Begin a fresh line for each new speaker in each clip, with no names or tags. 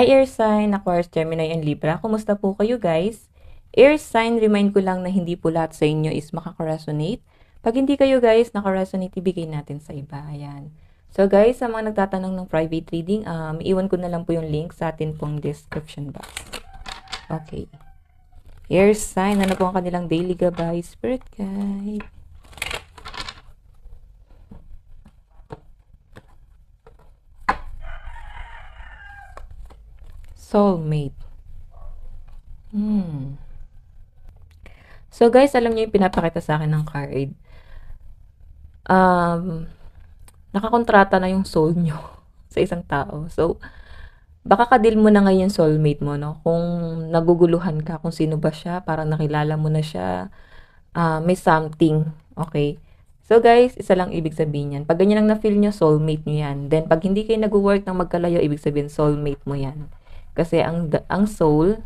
Hi Air Sign, Aquarius, Gemini, and Libra. Kumusta po kayo guys? Air Sign, remind ko lang na hindi po lahat sa inyo is makaka-resonate. Pag hindi kayo guys naka-resonate, ibigay natin sa iba. Ayan. So guys, sa mga nagtatanong ng private reading, iwan ko na lang po yung link sa atin pong description box. Okay. Air Sign, ano po ang kanilang daily gabay, spirit guide? Soulmate. So guys, alam niyo yung pinapakita sa akin ng card. Nakakontrata na yung soul nyo sa isang tao. So, baka kadil mo na ngayon yung soulmate mo, no? Kung naguguluhan ka kung sino ba siya, parang nakilala mo na siya, may something, okay? So guys, isa lang ibig sabihin yan. Pag ganyan ang na-feel nyo, soulmate nyo yan. Then, pag hindi kayo nag-work ng magkalayo, ibig sabihin soulmate mo yan. Kasi ang soul,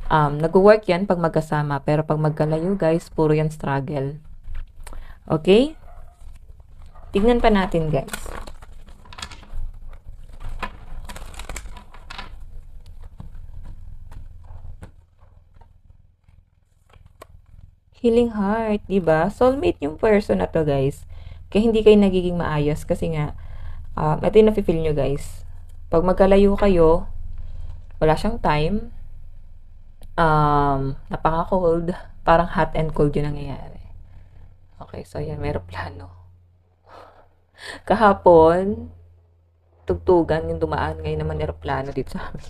nag-work yan pag magkasama. Pero pag magkalayo, guys, puro yan struggle. Okay? Tignan pa natin, guys. Healing heart, diba? Soulmate yung person na to, guys. Kaya hindi kayo nagiging maayos kasi nga, ito yung nafe-feel nyo, guys. Pag magkalayo kayo, wala siyang time, napaka-cold, parang hot and cold yung nangyayari. Okay, so yan, may plano. Kahapon, tugtugan yung dumaan, ngayon naman aeroplano dito sa amin.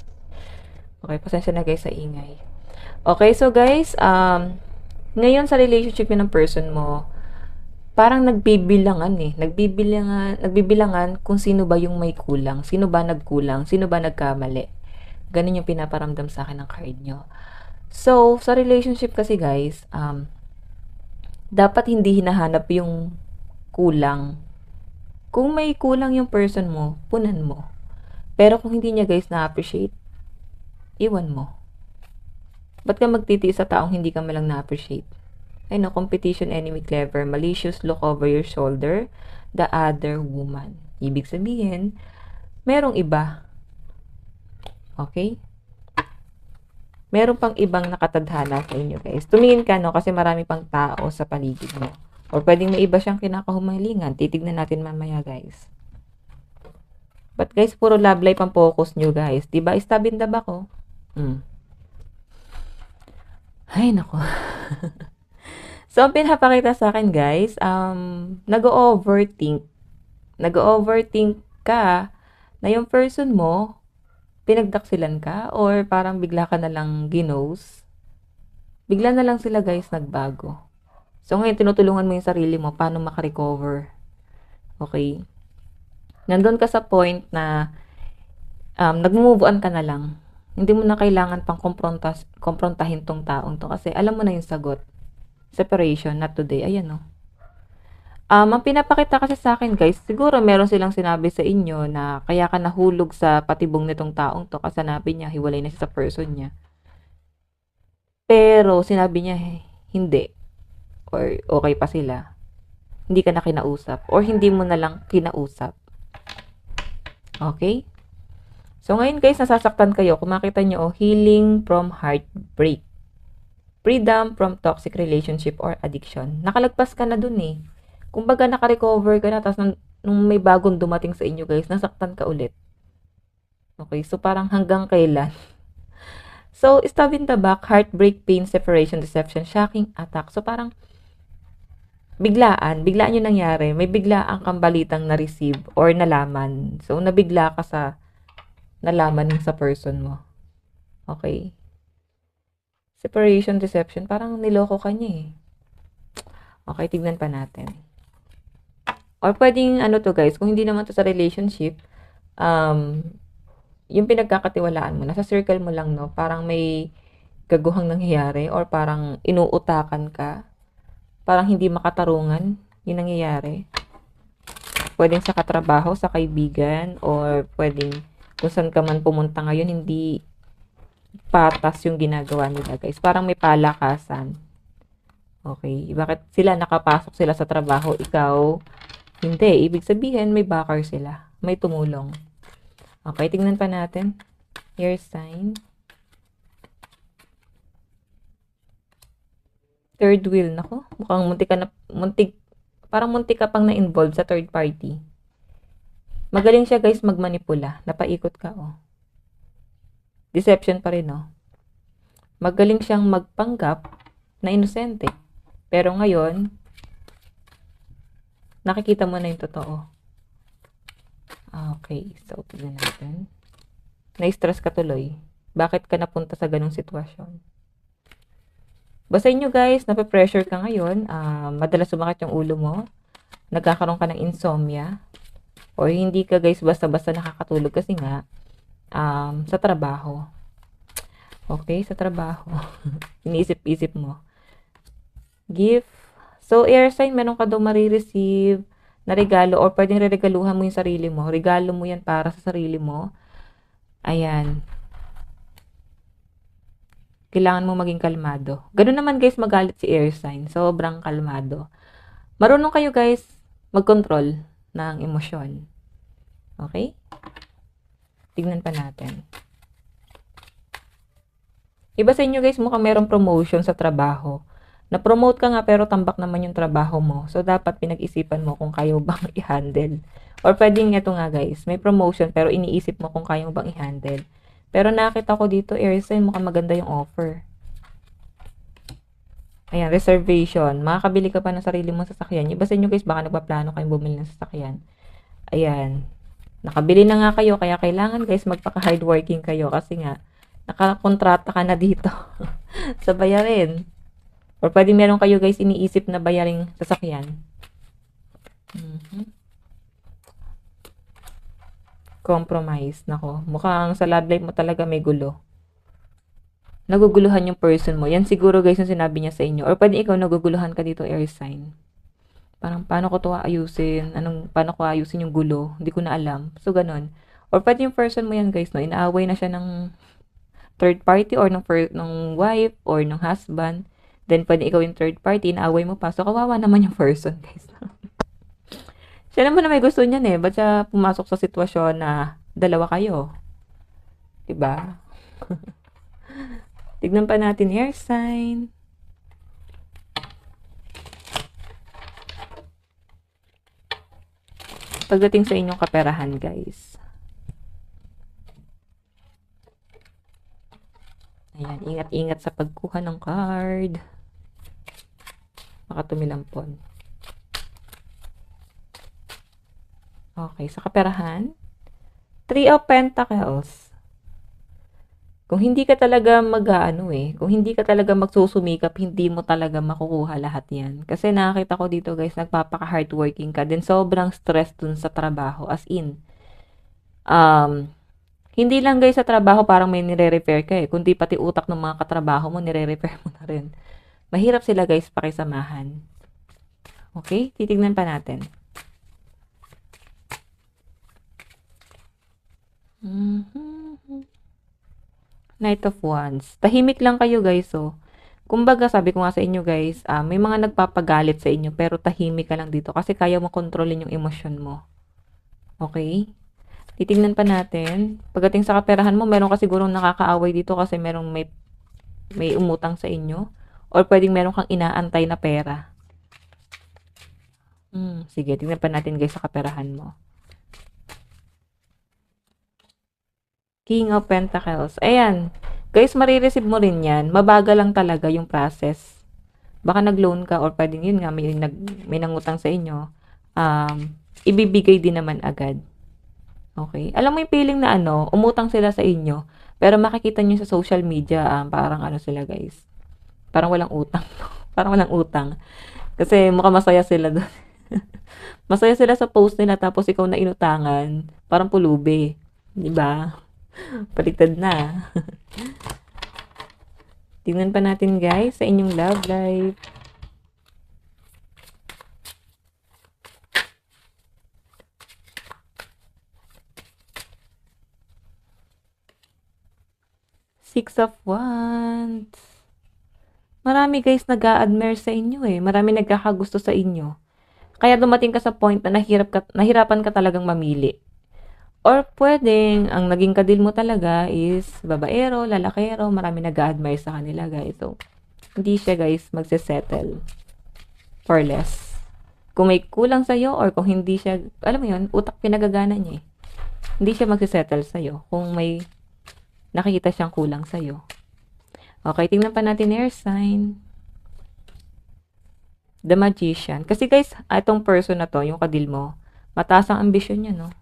Okay, pasensya na guys sa ingay. Okay, so guys, ngayon sa relationship ng person mo, parang nagbibilangan nagbibilangan kung sino ba yung may kulang, sino ba nagkulang, sino ba nagkamali. Ganun yung pinaparamdam sa akin ng card nyo. So, sa relationship kasi guys, dapat hindi hinahanap yung kulang. Kung may kulang yung person mo, punan mo. Pero kung hindi niya guys na-appreciate, iwan mo. Ba't ka magtitiis sa taong hindi ka malang na-appreciate? Ay no, competition, enemy, clever, malicious, look over your shoulder, the other woman. Ibig sabihin, merong iba. Okay? Meron pang ibang nakatadhana sa inyo guys. Tumingin ka no, kasi marami pang tao sa paligid mo. Or pwedeng may iba siyang kinakahumalingan. Titignan natin mamaya guys. But guys, puro love life ang focus nyo guys. Diba? Stab in the back oh. Ay, nako. So, ang pinapakita sa akin guys, nag-overthink. Nag-overthink ka na yung person mo, pinagdaksilan ka, or parang bigla ka na lang ginos. Bigla na lang sila guys nagbago. So, ngayon, tinutulungan mo yung sarili mo paano makarecover. Okay? Nandun ka sa point na nag-move on ka na lang. Hindi mo na kailangan pang komprontahin tong taong to kasi alam mo na yung sagot. Separation, not today. Ayan o. Ang pinapakita kasi sa akin guys, siguro meron silang sinabi sa inyo na kaya ka nahulog sa patibong nitong taong to kasi sinabi niya, hiwalay na siya sa person niya. Pero sinabi niya, hindi. Or okay pa sila. Hindi ka na kinausap. Or hindi mo na lang kinausap. Okay? So, ngayon guys, nasasaktan kayo. Kung makita nyo, healing from heartbreak. Freedom from toxic relationship or addiction. Nakalagpas ka na dun eh. Kumbaga, nakarecover ka na, tapos nung may bagong dumating sa inyo guys, nasaktan ka ulit. Okay, so parang hanggang kailan? So, stab in the back, heartbreak, pain, separation, deception, shocking, attack. So, parang biglaan yung nangyari. May biglaan kang balitang na-receive or nalaman. So, nabigla ka sa nalaman sa person mo. Okay? Separation, deception, parang niloko ka niya eh. Okay, tignan pa natin. Or pwedeng, ano to guys, kung hindi naman to sa relationship, yung pinagkakatiwalaan mo, nasa circle mo lang, no? Parang may gaguhang nangyayari or parang inuutakan ka. Parang hindi makatarungan yung nangyayari. Pwedeng sa katrabaho, sa kaibigan, or pwedeng kung saan ka man pumunta ngayon, hindi patas yung ginagawa nila guys. Parang may palakasan. Okay. Bakit sila nakapasok sila sa trabaho, ikaw hindi. Ibig sabihin may backer sila. May tumulong. Okay, tingnan pa natin. Air sign. Third wheel. Nako, mukhang parang muntik ka pang na-involve sa third party. Magaling siya guys magmanipula. Napaikot ka, oh. Deception pa rin, oh. Magaling siyang magpanggap na inosente. Pero ngayon, nakikita mo na yung totoo. Okay, so tignan natin. Na-stress ka tuloy. Bakit ka napunta sa ganong sitwasyon? Basahin nyo guys, nape-pressure ka ngayon. Madalas sumakit yung ulo mo. Nagkakaroon ka ng insomnia. Or hindi ka guys basta-basta nakakatulog kasi nga sa trabaho. Okay, sa trabaho. Iniisip-isip mo. Gift. So, air sign, meron ka daw marireceive na regalo or pwedeng regaluhan mo yung sarili mo. Regalo mo yan para sa sarili mo. Ayan. Kailangan mo maging kalmado. Ganun naman guys magalit si air sign. Sobrang kalmado. Marunong kayo guys mag-control ng emosyon. Okay? Tignan pa natin. Iba sa inyo guys, mukhang merong promotion sa trabaho. Na-promote ka nga pero tambak naman yung trabaho mo. So, dapat pinag-isipan mo kung kaya mo bang i-handle. Or pwedeng ito nga guys, may promotion pero iniisip mo kung kaya mo bang i-handle. Pero nakita ko dito, Airsign, mukhang maganda yung offer. Ayan, reservation. Makakabili ka pa ng sarili mong sasakyan. Iba sa inyo guys, baka nagpaplano kayong bumili ng sasakyan. Ayan. Nakabili na nga kayo, kaya kailangan guys magpaka-hardworking kayo kasi nga, nakakontrata ka na dito sa bayarin. Or pwede meron kayo guys iniisip na bayaring sasakyan. Compromise. Nako, mukhang sa love life mo talaga may gulo. Naguguluhan yung person mo. Yan siguro guys yung sinabi niya sa inyo. Or pwede ikaw naguguluhan ka dito, air sign. Parang paano ko to ayusin? Paano ko ayusin yung gulo? Hindi ko na alam. So, ganun. Or pwede yung person mo yan guys, no? Inaaway na siya ng third party or ng wife or ng husband. Then, pwede ikaw yung third party, inaaway mo pa. So, kawawa naman yung person, guys. Siya naman na may gusto niyan eh. Ba't siya pumasok sa sitwasyon na dalawa kayo? Diba? Tignan pa natin air sign. Pagdating sa inyong kaperahan, guys. Ayan, ingat-ingat sa pagkuha ng card. Baka tumilampon. Okay, sa kaperahan. 3 of Pentacles. Kung hindi ka talaga kung hindi ka talaga magsusumikap, hindi mo talaga makukuha lahat yan. Kasi nakakita ko dito guys, nagpapaka-hardworking ka. Then sobrang stress dun sa trabaho. As in, hindi lang guys sa trabaho parang may nire-repair ka eh. Kundi pati utak ng mga katrabaho mo, nire-repair mo na rin. Mahirap sila guys pakisamahan. Okay? Titignan pa natin. Knight of Wands. Tahimik lang kayo guys, oh. Kumbaga, sabi ko nga sa inyo guys, may mga nagpapagalit sa inyo pero tahimik ka lang dito kasi kaya mo kontrolin yung emosyon mo. Okay? Titingnan pa natin. Pagdating sa kaperahan mo, meron ka sigurong nakakaaway dito kasi merong may umutang sa inyo. Or pwedeng meron kang inaantay na pera. Sige, tingnan pa natin guys sa kaperahan mo. King of Pentacles. Ayan. Guys, marireceive mo rin yan. Mabagal lang talaga yung process. Baka nag-loan ka or pwedeng yun nga, may nangutang sa inyo. Ibibigay din naman agad. Okay. Alam mo yung feeling na umutang sila sa inyo, pero makikita nyo sa social media, parang sila guys. Parang walang utang. Parang walang utang. Kasi mukhang masaya sila doon. Masaya sila sa post nila tapos ikaw na inutangan. Parang pulubi. Diba? Baliktad na. Tingnan pa natin guys sa inyong love life. Six of Wands. Marami guys nag-a-admire sa inyo eh. Marami nagkakagusto sa inyo. Kaya dumating ka sa point na nahirapan ka talagang mamili. Or pwedeng, ang naging kadil mo talaga is babaero, lalakero, marami nag-a-admire sa kanila, guys. So, hindi siya, guys, magse-settle for less. Kung may kulang sa'yo or kung hindi siya, alam mo yun, utak pinagagana niya eh. Hindi siya magse-settle sa'yo kung may nakikita siyang kulang sa'yo. Okay, tingnan pa natin air sign. The Magician. Kasi guys, itong person na to, yung kadil mo, mataas ang ambisyon niya, no?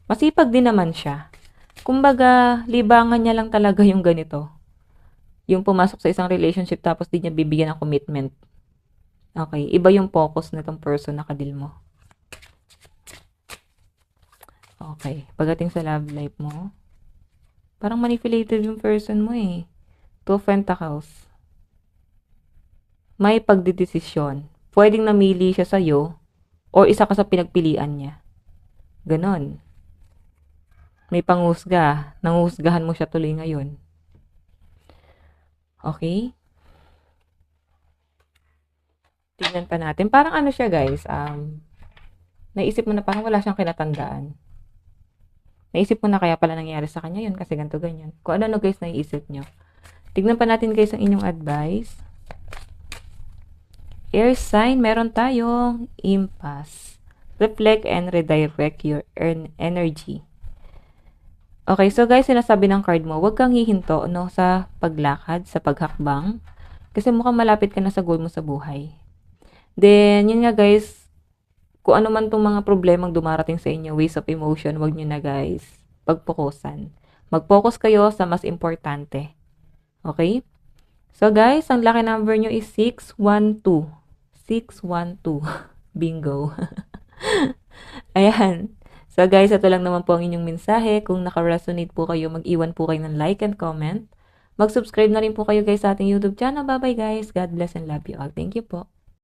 Masipag din naman siya. Kumbaga, libangan niya lang talaga yung ganito. Yung pumasok sa isang relationship tapos di niya bibigyan ng commitment. Okay, iba yung focus na tong person na kadil mo. Okay, pagdating sa love life mo, parang manipulative yung person mo eh. Two of Pentacles. May pagdidesisyon. Pwedeng namili siya sa'yo or isa ka sa pinagpilian niya. Ganon. May panghusga. Nanghusgahan mo siya tuloy ngayon. Okay? Tignan pa natin. Parang ano siya guys, naisip mo na parang wala siyang kinatandaan. Naisip mo na kaya pala nangyari sa kanya yun kasi ganito ganyan. Kung ano guys naiisip nyo. Tignan pa natin guys ang inyong advice. Air sign, meron tayong impasse. Reflect and redirect your energy. Okay, so guys, sinasabi ng card mo, huwag kang hihinto no, sa paglakad, sa paghakbang. Kasi mukhang malapit ka na sa goal mo sa buhay. Then, yun nga guys, kung ano man tong mga problemang dumarating sa inyo, waves of emotion, wag nyo na guys, pagpokusan. Mag-focus kayo sa mas importante. Okay? So guys, ang lucky number nyo is 612. 612. Bingo. Ayan. So guys, ito lang naman po ang inyong mensahe. Kung naka-resonate po kayo, mag-iwan po kayo ng like and comment. Mag-subscribe na rin po kayo guys sa ating YouTube channel. Bye-bye guys. God bless and love you all. Thank you po.